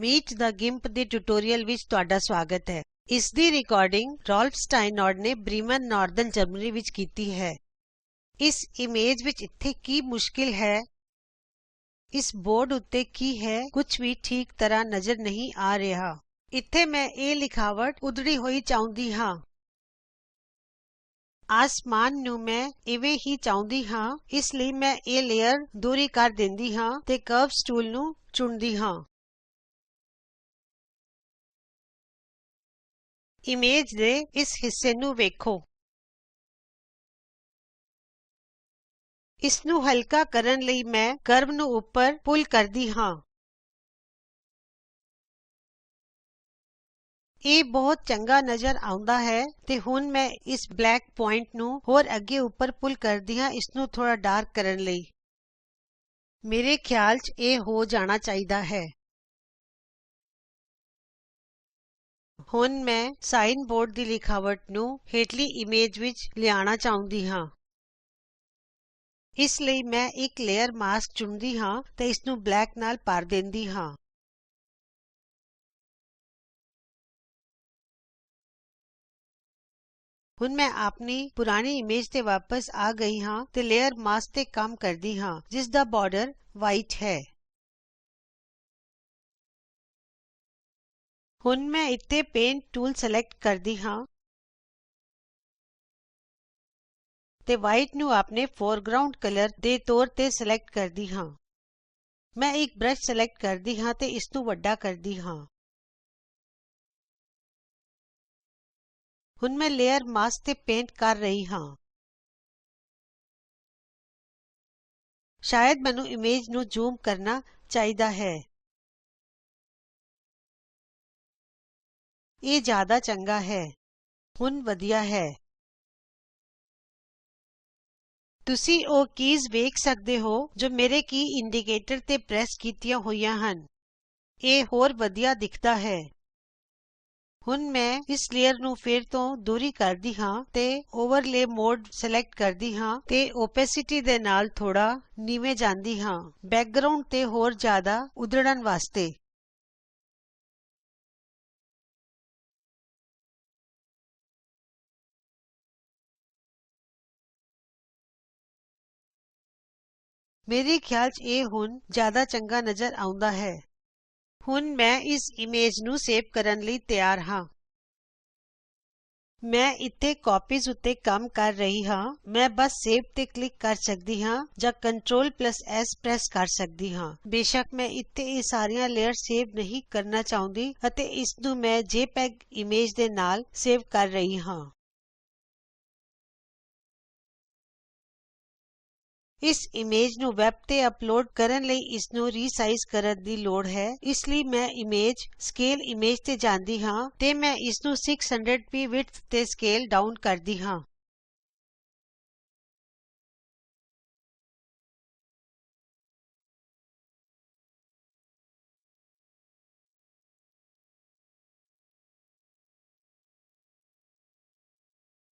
Meat ਦਾ ਗਿੰਪ ਦੇ tutorial ਵਿੱਚ ਤੁਹਾਡਾ ਸਵਾਗਤ ਹੈ। ਇਸ ਦੀ ਰਿਕਾਰਡਿੰਗ ਰਾਲਫ ਸਟਾਈਨੌਰਡ ਨੇ ਬ੍ਰੀਮਨ ਨਾਰਦਰਨ ਜਰਮਨੀ ਵਿੱਚ ਕੀਤੀ ਹੈ। ਇਸ ਇਮੇਜ ਵਿੱਚ ਇੱਥੇ ਕੀ ਮੁਸ਼ਕਿਲ ਹੈ? ਇਸ ਬੋਰਡ ਉੱਤੇ ਕੀ ਹੈ ਕੁਝ ਵੀ ਠੀਕ ਤਰ੍ਹਾਂ ਨਜ਼ਰ ਨਹੀਂ ਆ ਰਿਹਾ। ਇੱਥੇ ਮੈਂ ਇਹ ਲਿਖਾਵਟ ਉਧੜੀ ਹੋਈ ਚਾਹੁੰਦੀ ਹਾਂ। ਆਸਮਾਨ ਨੂੰ ਮੈਂ ਇਵੇਂ ਹੀ ਚਾਹੁੰਦੀ ਹਾਂ, ਇਸ ਲਈ ਮੈਂ ਇਹ ਲੇਅਰ ਦੂਰੀ ਕਰ ਦਿੰਦੀ ਹਾਂ ਤੇ ਕਰਵਜ਼ ਟੂਲ ਨੂੰ ਚੁਣਦੀ ਹਾਂ। ਇਮੇਜ ਦੇ ਇਸ ਹਿੱਸੇ ਨੂੰ ਵੇਖੋ। ਇਸ ਨੂੰ ਹਲਕਾ ਕਰਨ ਲਈ ਮੈਂ ਕਰਵ ਨੂੰ ਉੱਪਰ ਪੁੱਲ ਕਰਦੀ ਹਾਂ। ਇਹ ਬਹੁਤ ਚੰਗਾ ਨਜ਼ਰ ਆਉਂਦਾ ਹੈ ਤੇ ਹੁਣ ਮੈਂ ਇਸ ਬਲੈਕ ਪੁਆਇੰਟ ਨੂੰ ਹੋਰ ਅੱਗੇ ਉੱਪਰ ਪੁੱਲ ਕਰਦੀ ਹਾਂ ਇਸ ਨੂੰ ਥੋੜਾ ਡਾਰਕ ਕਰਨ ਲਈ। ਮੇਰੇ ਖਿਆਲ 'ਚ ਇਹ ਹੋ ਜਾਣਾ ਚਾਹੀਦਾ ਹੈ। ਹੁਣ ਮੈਂ ਸਾਈਨ ਬੋਰਡ ਦੀ ਲਿਖਾਵਟ ਨੂੰ ਹੇਠਲੀ ਇਮੇਜ ਵਿੱਚ ਲਿਆਉਣਾ ਚਾਹੁੰਦੀ ਹਾਂ। ਇਸ ਲਈ ਮੈਂ ਇੱਕ ਲੇਅਰ ਮਾਸਕ ਚੁਣਦੀ ਹਾਂ ਤੇ ਇਸ ਨੂੰ ਬਲੈਕ ਨਾਲ ਭਰ ਦਿੰਦੀ ਹਾਂ। ਹੁਣ ਮੈਂ ਆਪਣੀ ਪੁਰਾਣੀ ਇਮੇਜ ਤੇ ਵਾਪਸ ਆ ਗਈ ਹਾਂ ਤੇ ਲੇਅਰ ਮਾਸਕ ਤੇ ਕੰਮ ਕਰਦੀ ਹਾਂ ਜਿਸ ਦਾ ਬਾਰਡਰ ਵਾਈਟ ਹੈ। ਹੁਣ ਮੈਂ ਇੱਥੇ ਪੇਂਟ ਟੂਲ ਸਲੈਕਟ ਕਰਦੀ ਹਾਂ ਤੇ ਵਾਈਟ ਨੂੰ ਆਪਣੇ ਫੋਰਗਰਾਉਂਡ ਕਲਰ ਦੇ ਤੌਰ ਤੇ ਸਲੈਕਟ ਕਰਦੀ ਹਾਂ। ਮੈਂ ਇੱਕ ਬ੍ਰਸ਼ ਸਲੈਕਟ ਕਰਦੀ ਹਾਂ ਤੇ ਇਸ ਨੂੰ ਵੱਡਾ ਕਰਦੀ ਹਾਂ। ਹੁਣ ਮੈਂ ਲੇਅਰ ਮਾਸਕ ਤੇ ਪੇਂਟ ਕਰ ਰਹੀ ਹਾਂ। ਸ਼ਾਇਦ ਮੈਨੂੰ ਇਮੇਜ ਨੂੰ ਜ਼ੂਮ ਕਰਨਾ ਚਾਹੀਦਾ ਹੈ। ਇਹ ਜ਼ਿਆਦਾ ਚੰਗਾ ਹੈ। ਹੁਣ ਵਧੀਆ ਹੈ। ਤੁਸੀਂ ਉਹ ਕੀਜ਼ ਵੇਖ ਸਕਦੇ ਹੋ ਜੋ ਮੇਰੇ ਕੀ ਇੰਡੀਕੇਟਰ ਤੇ ਪ੍ਰੈਸ ਕੀਤੀਆਂ ਹੋਈਆਂ ਹਨ। ਇਹ ਹੋਰ ਵਧੀਆ ਦਿਖਦਾ ਹੈ। ਹੁਣ ਮੈਂ ਇਸ ਲੇਅਰ ਨੂੰ ਫਿਰ ਤੋਂ ਦੂਰੀ ਕਰਦੀ ਹਾਂ ਤੇ ਓਵਰਲੇ ਮੋਡ ਸਲੈਕਟ ਕਰਦੀ ਹਾਂ ਤੇ ਓਪੈਸਿਟੀ ਦੇ ਨਾਲ ਥੋੜਾ ਨੀਵੇਂ ਜਾਂਦੀ ਹਾਂ ਬੈਕਗਰਾਉਂਡ ਤੇ ਹੋਰ ਜ਼ਿਆਦਾ ਉਧੜਨ ਵਾਸਤੇ। ਮੇਰੇ ਖਿਆਲ 'ਚ ਇਹ ਹੁਣ ਜ਼ਿਆਦਾ ਚੰਗਾ ਨਜ਼ਰ ਆਉਂਦਾ ਹੈ। ਹੁਣ ਮੈਂ ਇਸ ਇਮੇਜ ਨੂੰ ਸੇਵ ਕਰਨ ਲਈ ਤਿਆਰ ਹਾਂ। ਮੈਂ ਇੱਥੇ ਕਾਪੀਜ਼ ਉੱਤੇ ਕੰਮ ਕਰ ਰਹੀ ਹਾਂ। ਮੈਂ ਬਸ ਸੇਵ ਤੇ ਕਲਿਕ ਕਰ ਸਕਦੀ ਹਾਂ ਜਾਂ Ctrl+S ਪ੍ਰੈਸ ਕਰ ਸਕਦੀ ਹਾਂ। ਬੇਸ਼ੱਕ ਮੈਂ ਇੱਥੇ ਇਹ ਸਾਰੀਆਂ ਲੇਅਰ ਸੇਵ ਨਹੀਂ ਕਰਨਾ ਚਾਹੁੰਦੀ ਅਤੇ ਇਸ ਨੂੰ ਮੈਂ JPEG ਇਮੇਜ ਦੇ ਨਾਲ ਸੇਵ ਕਰ ਰਹੀ ਹਾਂ। ਇਸ ਇਮੇਜ ਨੂੰ ਵੈਬ ਤੇ ਅਪਲੋਡ ਕਰਨ ਲਈ ਇਸ ਨੂੰ ਰੀਸਾਈਜ਼ ਕਰਨ ਦੀ ਲੋੜ ਹੈ। ਇਸ ਲਈ ਮੈਂ ਇਮੇਜ ਸਕੇਲ ਇਮੇਜ ਤੇ ਜਾਂਦੀ ਹਾਂ ਤੇ ਮੈਂ ਇਸ ਨੂੰ 600p ਵਿਡਥ ਤੇ ਸਕੇਲ ਡਾਊਨ ਕਰਦੀ ਹਾਂ।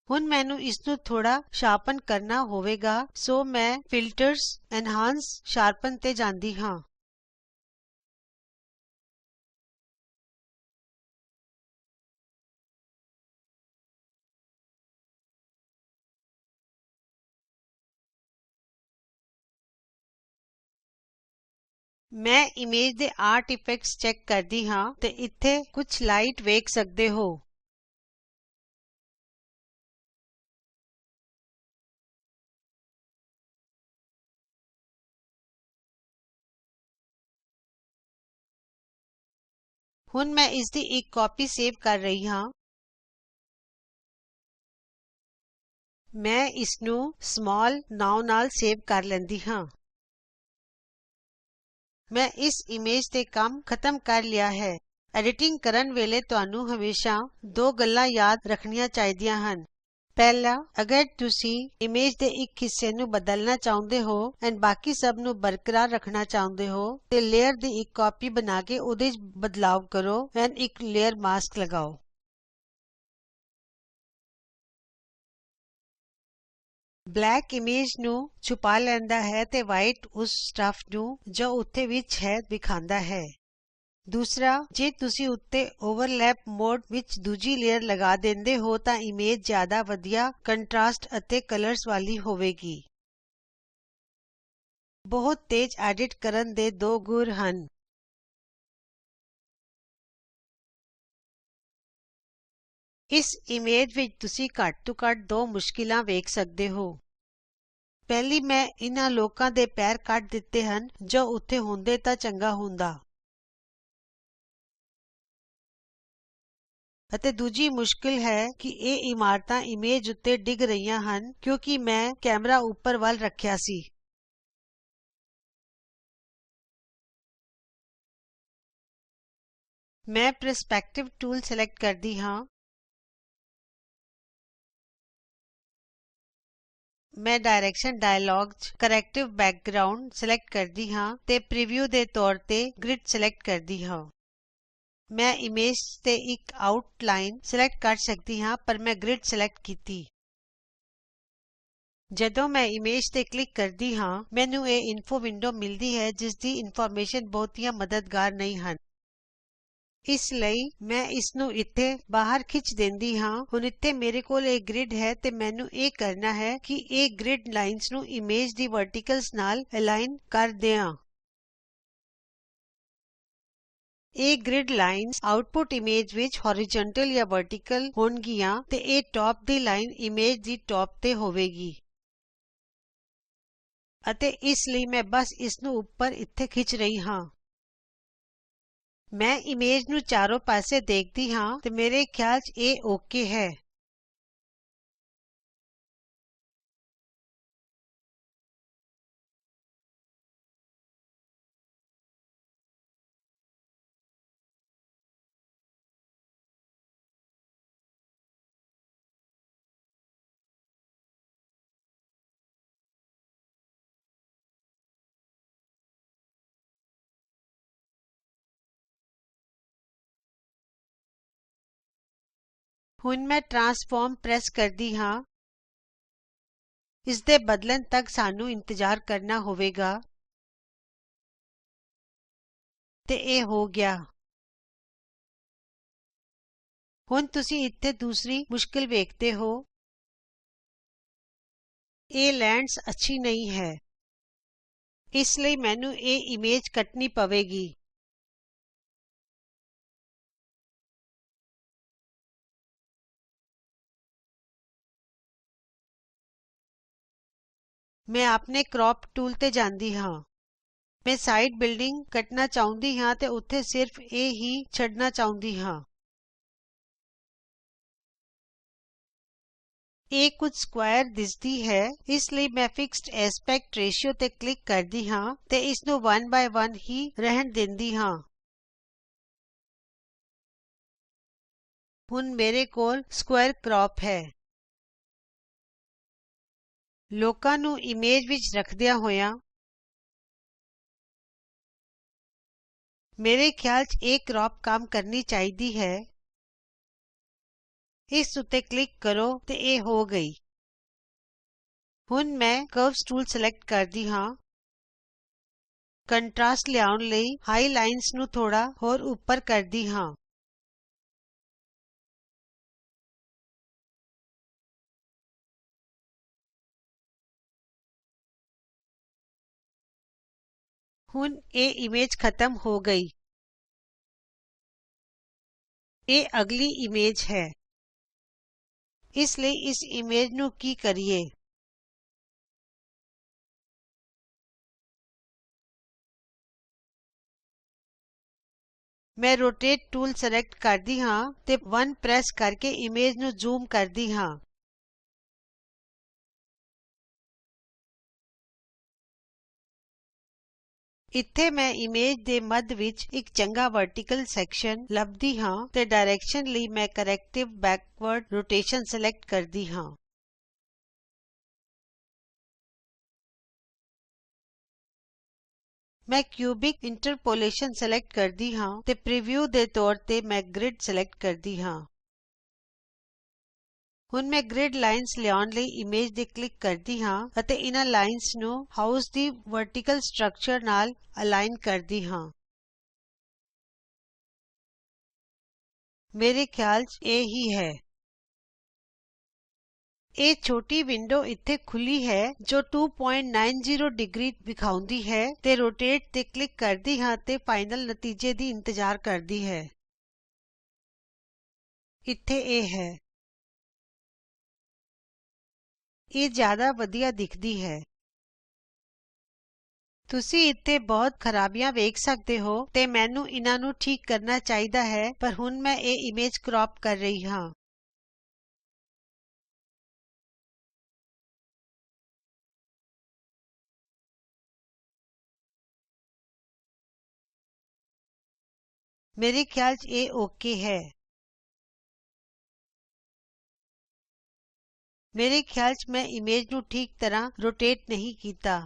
ਹੁਣ ਮੈਨੂੰ ਇਸ ਨੂੰ ਥੋੜਾ ਸ਼ਾਰਪਨ ਕਰਨਾ ਹੋਵੇਗਾ ਸੋ ਮੈਂ ਫਿਲਟਰਜ਼ ਐਨਹਾਂਸ ਸ਼ਾਰਪਨ ਤੇ ਜਾਂਦੀ ਹਾਂ। ਮੈਂ ਇਮੇਜ ਦੇ ਆਰਟ ਇਫੈਕਟਸ ਚੈੱਕ ਕਰਦੀ ਹਾਂ ਤੇ ਇੱਥੇ ਕੁਝ ਲਾਈਟ ਵੇਖ ਸਕਦੇ ਹੋ। ਹੁਣ ਮੈਂ ਇਸ ਦੀ ਇੱਕ ਕਾਪੀ ਸੇਵ ਕਰ ਰਹੀ ਹਾਂ। ਮੈਂ ਇਸ ਨੂੰ ਸਮਾਲ ਨਾਉ ਨਾਲ ਸੇਵ ਕਰ ਲੈਂਦੀ ਹਾਂ। ਮੈਂ ਇਸ ਇਮੇਜ ਤੇ ਕੰਮ ਖਤਮ ਕਰ ਲਿਆ ਹੈ। ਐਡੀਟਿੰਗ ਕਰਨ ਵੇਲੇ ਤੁਹਾਨੂੰ ਹਮੇਸ਼ਾ ਦੋ ਗੱਲਾਂ ਯਾਦ ਰੱਖਣੀਆਂ ਚਾਹੀਦੀਆਂ ਹਨ। ਪਹਿਲਾ, ਅਗਰ ਤੁਸੀਂ ਇਮੇਜ ਦੇ ਇੱਕ ਹਿੱਸੇ ਨੂੰ ਬਦਲਣਾ ਚਾਹੁੰਦੇ ਹੋ ਅਤੇ ਬਾਕੀ ਸਭ ਨੂੰ ਬਰਕਰਾਰ ਰੱਖਣਾ ਚਾਹੁੰਦੇ ਹੋ ਤੇ ਲੇਅਰ ਦੀ ਇੱਕ ਕਾਪੀ ਬਣਾ ਕੇ ਉਹਦੇ ਵਿੱਚ ਬਦਲਾਵ ਕਰੋ ਅਤੇ ਇੱਕ ਲੇਅਰ ਮਾਸਕ ਲਗਾਓ। ਬਲੈਕ ਇਮੇਜ ਨੂੰ ਛੁਪਾ ਲੈਂਦਾ ਹੈ ਤੇ ਵਾਈਟ ਉਸ ਸਟਫ ਨੂੰ ਜੋ ਉੱਥੇ ਵਿੱਚ ਹੈ ਵਿਖਾਉਂਦਾ ਹੈ। ਦੂਸਰਾ, ਜੇ ਤੁਸੀਂ ਉੱਤੇ ਓਵਰਲੈਪ ਮੋਡ ਵਿੱਚ ਦੂਜੀ ਲੇਅਰ ਲਗਾ ਦਿੰਦੇ ਹੋ ਤਾਂ ਇਮੇਜ ਜ਼ਿਆਦਾ ਵਧੀਆ ਕੰਟਰਾਸਟ ਅਤੇ ਕਲਰਸ ਵਾਲੀ ਹੋਵੇਗੀ। ਬਹੁਤ ਤੇਜ਼ ਐਡਿਟ ਕਰਨ ਦੇ ਦੋ ਗੁਰ ਹਨ। ਇਸ ਇਮੇਜ ਵਿੱਚ ਤੁਸੀਂ ਘੱਟ ਤੋਂ ਘੱਟ ਦੋ ਮੁਸ਼ਕਿਲਾਂ ਵੇਖ ਸਕਦੇ ਹੋ। ਪਹਿਲੀ, ਮੈਂ ਇਹਨਾਂ ਲੋਕਾਂ ਦੇ ਪੈਰ ਕੱਟ ਦਿੱਤੇ ਹਨ ਜੋ ਉੱਥੇ ਹੁੰਦੇ ਤਾਂ ਚੰਗਾ ਹੁੰਦਾ। ਅਤੇ ਦੂਜੀ ਮੁਸ਼ਕਿਲ ਹੈ ਕਿ ਇਹ ਇਮਾਰਤਾਂ ਇਮੇਜ ਉੱਤੇ ਡਿੱਗ ਰਹੀਆਂ ਹਨ ਕਿਉਂਕਿ ਮੈਂ ਕੈਮਰਾ ਉੱਪਰ ਵੱਲ ਰੱਖਿਆ ਸੀ। ਮੈਂ ਪਰਸਪੈਕਟਿਵ ਟੂਲ ਸਿਲੈਕਟ ਕਰਦੀ ਹਾਂ। ਮੈਂ ਡਾਇਰੈਕਸ਼ਨ ਡਾਇਲਾਗ ਚ ਕਰੈਕਟਿਵ ਬੈਕਗਰਾਉਂਡ ਸਿਲੈਕਟ ਕਰਦੀ ਹਾਂ ਤੇ ਪ੍ਰੀਵਿਊ ਦੇ ਤੌਰ ਤੇ ਗ੍ਰਿਡ ਸਿਲੈਕਟ ਕਰਦੀ ਹਾਂ। ਮੈਂ ਇਮੇਜ ਤੇ ਇੱਕ ਆਊਟਲਾਈਨ ਸਿਲੈਕਟ ਕਰ ਸਕਦੀ ਹਾਂ ਪਰ ਮੈਂ ਗ੍ਰਿਡ ਸਿਲੈਕਟ ਕੀਤੀ। ਜਦੋਂ ਮੈਂ ਇਮੇਜ ਤੇ ਕਲਿਕ ਕਰਦੀ ਹਾਂ ਮੈਨੂੰ ਇਹ ਇਨਫੋ ਵਿੰਡੋ ਮਿਲਦੀ ਹੈ ਜਿਸ ਦੀ ਇਨਫੋਰਮੇਸ਼ਨ ਬਹੁਤੀਆਂ ਮਦਦਗਾਰ ਨਹੀਂ ਹਨ। ਇਸ ਲਈ ਮੈਂ ਇਸ ਨੂੰ ਇੱਥੇ ਬਾਹਰ ਖਿੱਚ ਦਿੰਦੀ ਹਾਂ। ਹੁਣ ਇੱਥੇ ਮੇਰੇ ਕੋਲ ਇਹ ਗ੍ਰਿਡ ਹੈ ਤੇ ਮੈਨੂੰ ਇਹ ਕਰਨਾ ਹੈ ਕਿ ਇਹ ਗ੍ਰਿਡ ਲਾਈਨਜ਼ ਨੂੰ ਇਮੇਜ ਦੀ ਵਰਟੀਕਲਜ਼ ਨਾਲ ਅਲਾਈਨ ਕਰ ਦਿਆਂ। ਇਹ ਗ੍ਰਿਡ ਲਾਈਨਜ਼ ਆਉਟਪੁੱਟ ਇਮੇਜ ਵਿੱਚ ਹੌਰੀਜ਼ੌਨਟਲ ਜਾਂ ਵਰਟੀਕਲ ਹੋਣਗੀਆਂ ਤੇ ਇਹ ਟਾਪ ਦੀ ਲਾਈਨ ਇਮੇਜ ਦੀ ਟਾਪ ਤੇ ਹੋਵੇਗੀ। ਅਤੇ ਇਸ ਲਈ ਮੈਂ ਬਸ ਇਸ ਨੂੰ ਉੱਪਰ ਇੱਥੇ ਖਿੱਚ ਰਹੀ ਹਾਂ। ਮੈਂ ਇਮੇਜ ਨੂੰ ਚਾਰੋਂ ਪਾਸੇ ਦੇਖਦੀ ਹਾਂ ਤੇ ਮੇਰੇ ਖਿਆਲ ਚ ਇਹ ਓਕੇ ਹੈ। ਹੁਣ ਮੈਂ ਟਰਾਂਸਫਾਰਮ ਪ੍ਰੈਸ ਕਰਦੀ ਹਾਂ। ਇਸ ਦੇ ਬਦਲਣ ਤੱਕ ਸਾਨੂੰ ਇੰਤਜ਼ਾਰ ਕਰਨਾ ਹੋਵੇਗਾ ਤੇ ਇਹ ਹੋ ਗਿਆ। ਹੁਣ ਤੁਸੀਂ ਇੱਥੇ ਦੂਸਰੀ ਮੁਸ਼ਕਿਲ ਵੇਖਦੇ ਹੋ। ਇਹ ਲੈਂਡਸ ਅੱਛੀ ਨਹੀਂ ਹੈ। ਇਸ ਲਈ ਮੈਨੂੰ ਇਹ ਇਮੇਜ ਕੱਟਣੀ ਪਵੇਗੀ। ਮੈਂ ਆਪਣੇ ਕ੍ਰੌਪ ਟੂਲ ਤੇ ਜਾਂਦੀ ਹਾਂ। ਮੈਂ ਸਾਈਡ ਬਿਲਡਿੰਗ ਕੱਟਣਾ ਚਾਹੁੰਦੀ ਹਾਂ ਤੇ ਉੱਥੇ ਸਿਰਫ ਇਹ ਹੀ ਛੱਡਣਾ ਚਾਹੁੰਦੀ ਹਾਂ। ਇਹ ਕੁਝ ਸਕੁਆਇਰ ਦਿਸਦੀ ਹੈ ਇਸ ਲਈ ਮੈਂ ਫਿਕਸਡ ਐਸਪੈਕਟ ਰੇਸ਼ਿਓ ਤੇ ਕਲਿਕ ਕਰਦੀ ਹਾਂ ਤੇ ਇਸ ਨੂੰ 1 by 1 ਹੀ ਰਹਿਣ ਦਿੰਦੀ ਹਾਂ। ਹੁਣ ਮੇਰੇ ਕੋਲ ਸਕੁਆਇਰ ਕ੍ਰੌਪ ਹੈ। ਲੋਕਾਂ ਨੂੰ ਇਮੇਜ ਵਿੱਚ ਰੱਖਦਿਆਂ ਹੋਇਆਂ ਮੇਰੇ ਖਿਆਲ ਚ ਇਹ ਕ੍ਰੌਪ ਕੰਮ ਕਰਨੀ ਚਾਹੀਦੀ ਹੈ। ਇਸ ਉੱਤੇ ਕਲਿਕ ਕਰੋ ਤੇ ਇਹ ਹੋ ਗਈ। ਹੁਣ ਮੈਂ ਕਰਵਜ਼ ਟੂਲ ਸਿਲੈਕਟ ਕਰਦੀ ਹਾਂ। ਕੰਟਰਾਸਟ ਲਿਆਉਣ ਲਈ ਹਾਈ ਲਾਈਨਜ਼ ਨੂੰ ਥੋੜਾ ਹੋਰ ਉੱਪਰ ਕਰਦੀ ਹਾਂ। ਹੁਣ ਇਹ ਇਮੇਜ ਖਤਮ ਹੋ ਗਈ। ਇਹ ਅਗਲੀ ਇਮੇਜ ਹੈ। ਇਸ ਲਈ ਇਸ ਇਮੇਜ ਨੂੰ ਕੀ ਕਰੀਏ? ਮੈਂ ਰੋਟੇਟ ਟੂਲ ਸਿਲੈਕਟ ਕਰਦੀ ਹਾਂ ਤੇ 1 ਪ੍ਰੈਸ ਕਰਕੇ ਇਮੇਜ ਨੂੰ ਜ਼ੂਮ ਕਰਦੀ ਹਾਂ। ਇੱਥੇ ਮੈਂ ਇਮੇਜ ਦੇ ਮੱਧ ਵਿੱਚ ਇੱਕ ਚੰਗਾ ਵਰਟੀਕਲ ਸੈਕਸ਼ਨ ਲੱਭਦੀ ਹਾਂ ਤੇ ਡਾਇਰੈਕਸ਼ਨ ਲਈ ਮੈਂ ਕਰੈਕਟਿਵ ਬੈਕਵਰਡ ਰੋਟੇਸ਼ਨ ਸਿਲੈਕਟ ਕਰਦੀ ਹਾਂ। ਮੈਂ ਕਿਊਬਿਕ ਇੰਟਰਪੋਲੇਸ਼ਨ ਸਿਲੈਕਟ ਕਰਦੀ ਹਾਂ ਤੇ ਪ੍ਰੀਵਿਊ ਦੇ ਤੌਰ ਤੇ ਮੈਂ ਗ੍ਰਿਡ ਸਿਲੈਕਟ ਕਰਦੀ ਹਾਂ। ਹੁਣ ਮੈਂ ਗ੍ਰਿਡ ਲਾਈਨਜ਼ ਲਿਆਉਣ ਲਈ ਇਮੇਜ ਤੇ ਕਲਿਕ ਕਰਦੀ ਹਾਂ ਅਤੇ ਇਹਨਾਂ ਲਾਈਨਜ਼ ਨੂੰ ਹਾਊਸ ਦੀ ਵਰਟੀਕਲ ਸਟਰਕਚਰ ਨਾਲ ਅਲਾਈਨ ਕਰਦੀ ਹਾਂ। ਮੇਰੇ ਖਿਆਲ 'ਚ ਇਹ ਹੀ ਹੈ। ਇਹ ਛੋਟੀ ਵਿੰਡੋ ਇੱਥੇ ਖੁੱਲੀ ਹੈ ਜੋ 2.90 ਡਿਗਰੀ ਵਿਖਾਉਂਦੀ ਹੈ ਤੇ ਰੋਟੇਟ ਤੇ ਕਲਿਕ ਕਰਦੀ ਹਾਂ ਤੇ ਫਾਈਨਲ ਨਤੀਜੇ ਦੀ ਇੰਤਜ਼ਾਰ ਕਰਦੀ ਹੈ। ਇੱਥੇ ਇਹ ਹੈ। ਇਹ ਜ਼ਿਆਦਾ ਵਧੀਆ ਦਿਖਦੀ ਹੈ। ਤੁਸੀਂ ਇੱਥੇ ਬਹੁਤ ਖਰਾਬੀਆਂ ਵੇਖ ਸਕਦੇ ਹੋ ਤੇ ਮੈਨੂੰ ਇਹਨਾਂ ਨੂੰ ਠੀਕ ਕਰਨਾ ਚਾਹੀਦਾ ਹੈ ਪਰ ਹੁਣ ਮੈਂ ਇਹ ਇਮੇਜ ਕ੍ਰੌਪ ਕਰ ਰਹੀ ਹਾਂ। ਮੇਰੇ ਖਿਆਲ 'ਚ ਇਹ ਓਕੇ ਹੈ। ਮੇਰੇ ਖਿਆਲ 'ਚ ਮੈਂ ਇਮੇਜ ਨੂੰ ਠੀਕ ਤਰ੍ਹਾਂ ਰੋਟੇਟ ਨਹੀਂ ਕੀਤਾ।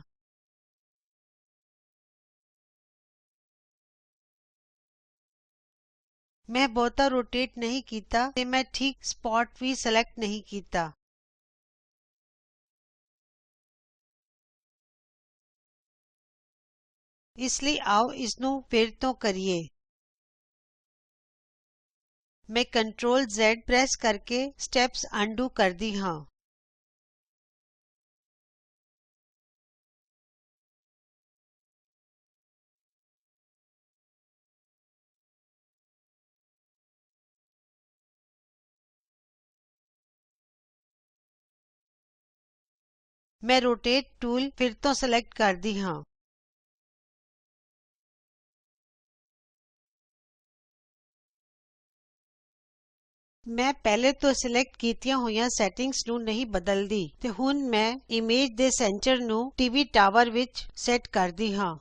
ਮੈਂ ਬਹੁਤਾ ਰੋਟੇਟ ਨਹੀਂ ਕੀਤਾ ਤੇ ਮੈਂ ਠੀਕ ਸਪੌਟ ਵੀ ਸਿਲੈਕਟ ਨਹੀਂ ਕੀਤਾ। ਇਸ ਲਈ ਆਓ ਇਸ ਨੂੰ ਫਿਰ ਤੋਂ ਕਰੀਏ। ਮੈਂ Ctrl Z ਪ੍ਰੈਸ ਕਰਕੇ ਸਟੈਪਸ ਅਨਡੂ ਕਰਦੀ ਹਾਂ। ਮੈਂ ਰੋਟੇਟ ਟੂਲ ਫਿਰ ਤੋਂ ਸਿਲੈਕਟ ਕਰਦੀ ਹਾਂ। ਮੈਂ ਪਹਿਲੇ ਤੋਂ ਸਿਲੈਕਟ ਕੀਤੀਆਂ ਹੋਈਆਂ ਸੈਟਿੰਗਜ਼ ਨੂੰ ਨਹੀਂ ਬਦਲਦੀ ਤੇ ਹੁਣ ਮੈਂ ਇਮੇਜ ਦੇ ਸੈਂਟਰ ਨੂੰ ਟੀਵੀ ਟਾਵਰ ਵਿੱਚ ਸੈਟ ਕਰਦੀ ਹਾਂ।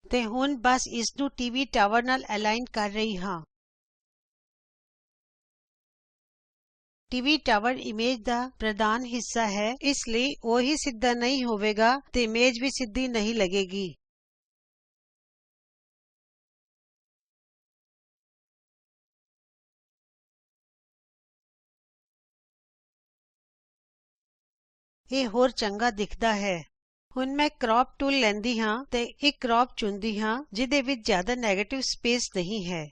ਤੇ ਹੁਣ ਬਸ ਇਸ ਨੂੰ ਟੀਵੀ ਟਾਵਰ ਨਾਲ ਅਲਾਈਨ ਕਰ ਰਹੀ ਹਾਂ। ਟੀਵੀ ਟਾਵਰ ਇਮੇਜ ਦਾ ਪ੍ਰਧਾਨ ਹਿੱਸਾ ਹੈ ਇਸ ਲਈ ਉਹ ਹੀ ਸਿੱਧਾ ਨਹੀਂ ਹੋਵੇਗਾ ਤੇ ਇਮੇਜ ਵੀ ਸਿੱਧੀ ਨਹੀਂ ਲੱਗੇਗੀ। ਇਹ ਹੋਰ ਚੰਗਾ ਦਿਖਦਾ ਹੈ। ਹੁਣ ਮੈਂ ਕ੍ਰੌਪ ਟੂਲ ਲੈਂਦੀ ਹਾਂ ਤੇ ਇੱਕ ਕ੍ਰੌਪ ਚੁਣਦੀ ਹਾਂ ਜਿਹਦੇ ਵਿੱਚ ਜ਼ਿਆਦਾ ਨੈਗੇਟਿਵ ਸਪੇਸ ਨਹੀਂ ਹੈ।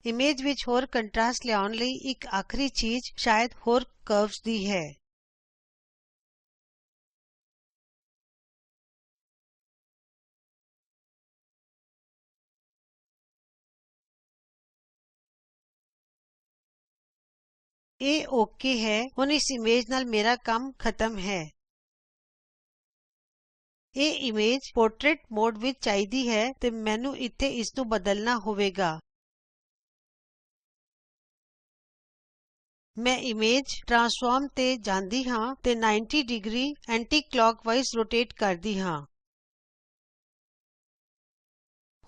ਇਮੇਜ ਵਿੱਚ ਹੋਰ ਕੰਟਰਾਸਟ ਲਿਆਉਣ ਲਈ ਇੱਕ ਆਖਰੀ ਚੀਜ਼ ਸ਼ਾਇਦ ਹੋਰ ਕਰਵਸ ਦੀ ਹੈ। ਇਹ ਓਕੇ ਹੈ। ਹੁਣ ਇਸ ਇਮੇਜ ਨਾਲ ਮੇਰਾ ਕੰਮ ਖਤਮ ਹੈ। ਇਹ ਇਮੇਜ ਪੋਰਟਰੇਟ ਮੋਡ ਵਿੱਚ ਚਾਹੀਦੀ ਹੈ ਤੇ ਮੈਨੂੰ ਇੱਥੇ ਇਸ ਨੂੰ ਬਦਲਣਾ ਹੋਵੇਗਾ। ਮੈਂ ਇਮੇਜ ਟਰਾਂਸਫਾਰਮ ਤੇ ਜਾਂਦੀ ਹਾਂ ਤੇ 90 ਡਿਗਰੀ ਐਂਟੀ ਕਲੌਕਵਾਈਜ਼ ਰੋਟੇਟ ਕਰਦੀ ਹਾਂ।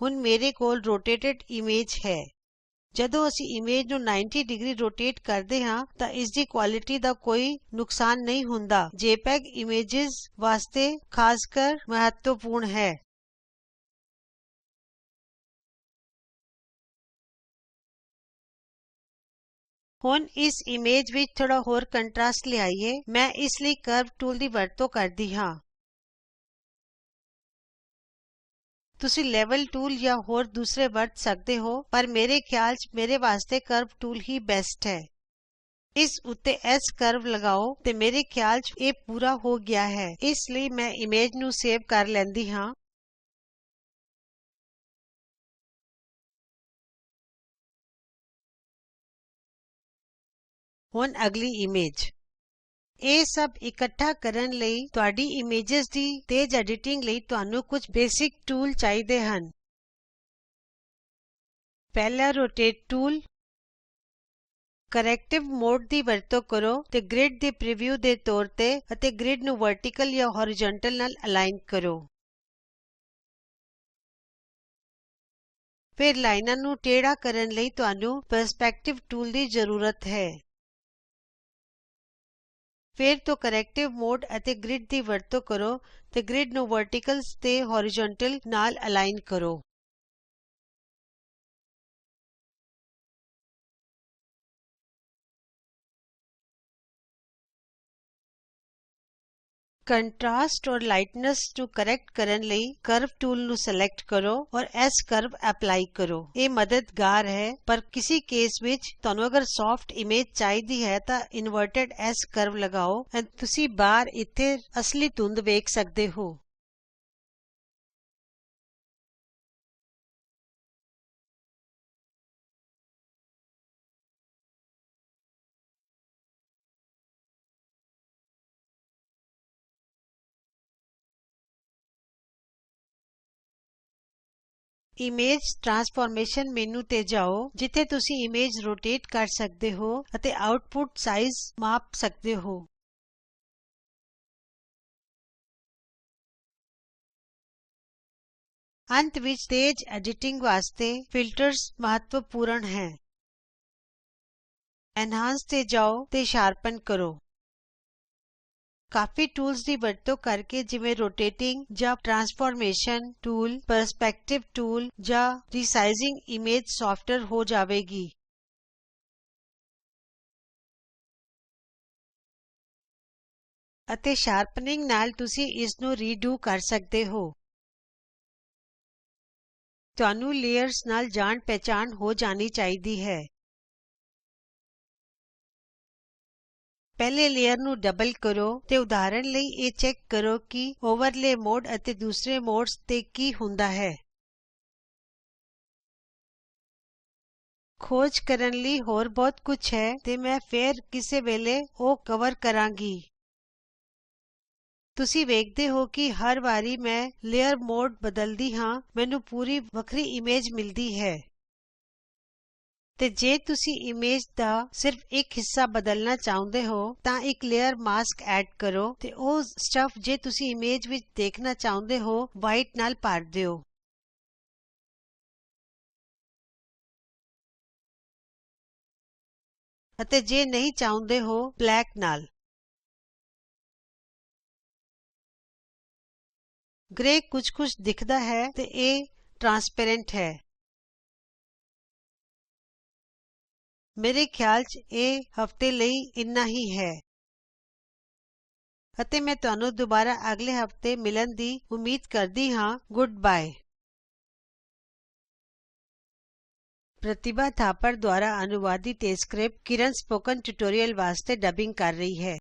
ਹੁਣ ਮੇਰੇ ਕੋਲ ਰੋਟੇਟਡ ਇਮੇਜ ਹੈ। ਜਦੋਂ ਅਸੀਂ ਇਮੇਜ ਨੂੰ 90 ਡਿਗਰੀ ਰੋਟੇਟ ਕਰਦੇ ਹਾਂ ਤਾਂ ਇਸ ਦੀ ਕੁਆਲਿਟੀ ਦਾ ਕੋਈ ਨੁਕਸਾਨ ਨਹੀਂ ਹੁੰਦਾ। ਜੇਪੀਈਜੀ ਇਮੇਜਸ ਵਾਸਤੇ ਖਾਸ ਕਰ ਮਹੱਤਵਪੂਰਨ ਹੈ। ਹੁਣ ਇਸ ਇਮੇਜ ਵਿੱਚ ਥੋੜਾ ਹੋਰ ਕੰਟਰਾਸਟ ਲਿਆਈਏ। ਮੈਂ ਇਸ ਲਈ ਕਰਵ ਟੂਲ ਦੀ ਵਰਤੋਂ ਕਰਦੀ ਹਾਂ। ਤੁਸੀਂ ਲੈਵਲ ਟੂਲ ਜਾਂ ਹੋਰ ਦੂਸਰੇ ਵਰਤ ਸਕਦੇ ਹੋ ਪਰ ਮੇਰੇ ਖਿਆਲ 'ਚ ਮੇਰੇ ਵਾਸਤੇ ਕਰਵ ਟੂਲ ਹੀ ਬੈਸਟ ਹੈ। ਇਸ ਉੱਤੇ S ਕਰਵ ਲਗਾਓ ਤੇ ਮੇਰੇ ਖਿਆਲ 'ਚ ਇਹ ਪੂਰਾ ਹੋ ਗਿਆ ਹੈ। ਇਸ ਲਈ ਮੈਂ ਇਮੇਜ ਨੂੰ ਸੇਵ ਕਰ ਲੈਂਦੀ ਹਾਂ। ਹੁਣ ਅਗਲੀ ਇਮੇਜ। ਇਹ ਸਭ ਇਕੱਠਾ ਕਰਨ ਲਈ ਤੁਹਾਡੀ ਇਮੇਜਸ ਦੀ ਤੇਜ਼ ਐਡੀਟਿੰਗ ਲਈ ਤੁਹਾਨੂੰ ਕੁਝ ਬੇਸਿਕ ਟੂਲ ਚਾਹੀਦੇ ਹਨ। ਪਹਿਲਾ ਰੋਟੇਟ ਟੂਲ। ਕਰੈਕਟਿਵ ਮੋਡ ਦੀ ਵਰਤੋਂ ਕਰੋ ਤੇ ਗ੍ਰਿਡ ਦੀ ਪ੍ਰੀਵਿਊ ਦੇ ਤੌਰ ਤੇ ਅਤੇ ਗ੍ਰਿਡ ਨੂੰ ਵਰਟੀਕਲ ਜਾਂ ਹੌਰੀਜ਼ੌਨਟਲ ਨਾਲ ਅਲਾਈਨ ਕਰੋ। ਫਿਰ ਲਾਈਨਾਂ ਨੂੰ ਟੇਢਾ ਕਰਨ ਲਈ ਤੁਹਾਨੂੰ ਪਰਸਪੈਕਟਿਵ ਟੂਲ ਦੀ ਜ਼ਰੂਰਤ ਹੈ। ਫਿਰ ਤੋਂ ਕਰੈਕਟਿਵ ਮੋਡ ਅਤੇ ਗ੍ਰਿਡ ਦੀ ਵਰਤੋਂ ਕਰੋ ਤੇ ਗ੍ਰਿਡ ਨੂੰ ਵਰਟੀਕਲ ਤੇ ਹੋਰੀਜ਼ੋਂਟਲ ਨਾਲ ਅਲਾਈਨ ਕਰੋ। ਕੰਟਰਾਸਟ ਔਰ ਲਾਈਟਨੈਸ ਨੂੰ ਕਰੈਕਟ ਕਰਨ ਲਈ ਕਰਵ ਟੂਲ ਨੂੰ ਸਿਲੈਕਟ ਕਰੋ ਔਰ ਐਸ ਕਰਵ ਅਪਲਾਈ ਕਰੋ। ਇਹ ਮਦਦਗਾਰ ਹੈ, ਪਰ ਕਿਸੇ ਕੇਸ ਵਿੱਚ ਤੁਹਾਨੂੰ ਅਗਰ ਸੌਫਟ ਇਮੇਜ ਚਾਹੀਦੀ ਹੈ ਤਾਂ ਇਨਵਰਟਡ ਐਸ ਕਰਵ ਲਗਾਓ ਅਤੇ ਤੁਸੀਂ ਬਾਹਰ ਇੱਥੇ ਅਸਲੀ ਧੁੰਦ ਵੇਖ ਸਕਦੇ ਹੋ। ਇਮੇਜ ਟਰਾਂਸਫਾਰਮੇਸ਼ਨ ਮੇਨੂ ਤੇ ਜਾਓ ਜਿੱਥੇ ਤੁਸੀਂ ਇਮੇਜ ਰੋਟੇਟ ਕਰ ਸਕਦੇ ਹੋ ਅਤੇ ਆਉਟਪੁੱਟ ਸਾਈਜ਼ ਮਾਪ ਸਕਦੇ ਹੋ। ਅੰਤ ਵਿੱਚ ਤੇਜ਼ ਐਡੀਟਿੰਗ ਵਾਸਤੇ ਫਿਲਟਰਸ ਮਹੱਤਵਪੂਰਨ ਹੈ। ਐਨਹਾਂਸ ਤੇ ਜਾਓ ਤੇ ਸ਼ਾਰਪਨ ਕਰੋ। ਕਾਫੀ ਟੂਲਸ ਦੀ ਵਰਤੋਂ ਕਰਕੇ ਜਿਵੇਂ ਰੋਟੇਟਿੰਗ ਜਾਂ ਟਰਾਂਸਫਾਰਮੇਸ਼ਨ ਟੂਲ, ਪਰਸਪੈਕਟਿਵ ਟੂਲ ਜਾਂ ਰੀਸਾਈਜ਼ਿੰਗ ਇਮੇਜ ਸੌਫਟਰ ਹੋ ਜਾਵੇਗੀ। ਅਤੇ ਸ਼ਾਰਪਨਿੰਗ ਨਾਲ ਤੁਸੀਂ ਇਸ ਨੂੰ ਰੀਡੂ ਕਰ ਸਕਦੇ ਹੋ। ਤੁਹਾਨੂੰ ਲੇਅਰਸ ਨਾਲ ਜਾਣ ਪਹਿਚਾਣ ਹੋ ਜਾਣੀ ਚਾਹੀਦੀ ਹੈ। ਪਹਿਲੇ ਲੇਅਰ ਨੂੰ ਡਬਲ ਕਰੋ ਤੇ ਉਦਾਹਰਨ ਲਈ ਇਹ ਚੈੱਕ ਕਰੋ ਕਿ ਓਵਰਲੇ ਮੋਡ ਅਤੇ ਦੂਸਰੇ ਮੋਡਸ ਤੇ ਕੀ ਹੁੰਦਾ ਹੈ। ਖੋਜ ਕਰਨ ਲਈ ਹੋਰ ਬਹੁਤ ਕੁਝ ਹੈ ਤੇ ਮੈਂ ਫੇਰ ਕਿਸੇ ਵੇਲੇ ਉਹ ਕਵਰ ਕਰਾਂਗੀ। ਤੁਸੀਂ ਵੇਖਦੇ ਹੋ ਕਿ ਹਰ ਵਾਰੀ ਮੈਂ ਲੇਅਰ ਮੋਡ ਬਦਲਦੀ ਹਾਂ ਮੈਨੂੰ ਪੂਰੀ ਵੱਖਰੀ ਇਮੇਜ ਮਿਲਦੀ ਹੈ। ਤੇ ਜੇ ਤੁਸੀਂ ਇਮੇਜ ਦਾ ਸਿਰਫ ਇੱਕ ਹਿੱਸਾ ਬਦਲਣਾ ਚਾਹੁੰਦੇ ਹੋ ਤਾਂ ਇੱਕ ਲੇਅਰ ਮਾਸਕ ਐਡ ਕਰੋ ਤੇ ਉਹ ਸਟੱਫ ਜੇ ਤੁਸੀਂ ਇਮੇਜ ਵਿੱਚ ਦੇਖਣਾ ਚਾਹੁੰਦੇ ਹੋ ਵਾਈਟ ਨਾਲ ਭਰ ਦਿਓ। ਅਤੇ ਜੇ ਨਹੀਂ ਚਾਹੁੰਦੇ ਹੋ ਬਲੈਕ ਨਾਲ। ਗ੍ਰੇ ਕੁਝ ਦਿਖਦਾ ਹੈ ਤੇ ਇਹ ਟ੍ਰਾਂਸਪੇਰੈਂਟ ਹੈ। ਮੇਰੇ ਖਿਆਲ ਚ ਇਹ ਹਫ਼ਤੇ ਲਈ ਇੰਨਾ ਹੀ ਹੈ ਅਤੇ ਮੈਂ ਤੁਹਾਨੂੰ ਦੁਬਾਰਾ ਅਗਲੇ ਹਫ਼ਤੇ ਮਿਲਣ ਦੀ ਉਮੀਦ ਕਰਦੀ ਹਾਂ। Good bye. ਪ੍ਰਤਿਭਾ ਥਾਪੜ ਦੁਆਰਾ ਅਨੁਵਾਦਿਤ ਇਹ ਸਕ੍ਰਿਪਟ ਕਿਰਨ ਸਪੋਕਨ ਟਿਊਟੋਰੀਅਲ ਵਾਸਤੇ ਡਬਿੰਗ ਕਰ ਰਹੀ ਹੈ।